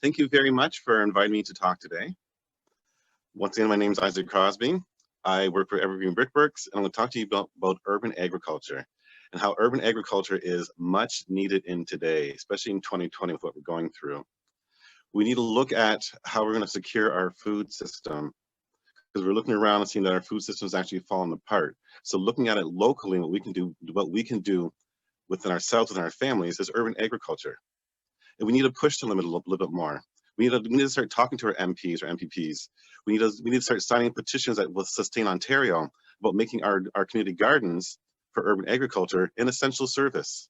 Thank you very much for inviting me to talk today. Once again, my name is Crosby. I work for Evergreen Brick Works, and I'm going to talk to you about urban agriculture and how urban agriculture is much needed in today, especially in 2020 with what we're going through. We need to look at how we're going to secure our food system because we're looking around and seeing that our food system is actually falling apart. So looking at it locally, what we can do within ourselves, within our families, is urban agriculture. And we need to push the limit a little bit more. We need to start talking to our MPs or MPPs. We need to start signing petitions that will sustain Ontario about making our community gardens for urban agriculture an essential service.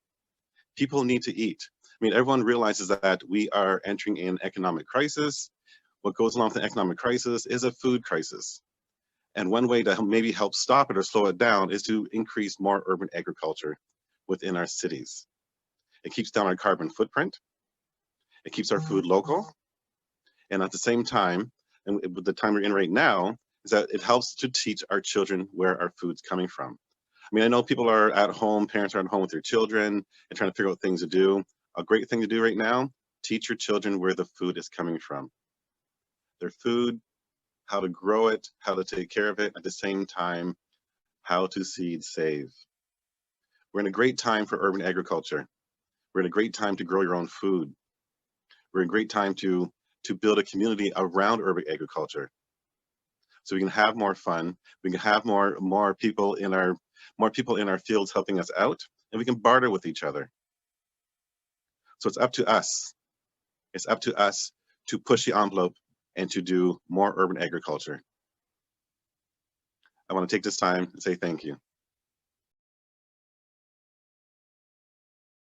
People need to eat. I mean, everyone realizes that we are entering an economic crisis. What goes along with an economic crisis is a food crisis. And one way to maybe help stop it or slow it down is to increase more urban agriculture within our cities. It keeps down our carbon footprint. It keeps our food local. And at the same time, and with the time we're in right now, is that it helps to teach our children where our food's coming from. I mean, I know people are at home, parents are at home with their children and trying to figure out things to do. A great thing to do right now, teach your children where the food is coming from. Their food, how to grow it, how to take care of it, at the same time, how to seed save. We're in a great time for urban agriculture. We're in a great time to grow your own food. We're in a great time to build a community around urban agriculture. So we can have more fun, we can have more people in our fields helping us out, and we can barter with each other. So it's up to us. It's up to us to push the envelope and to do more urban agriculture. I want to take this time and say thank you.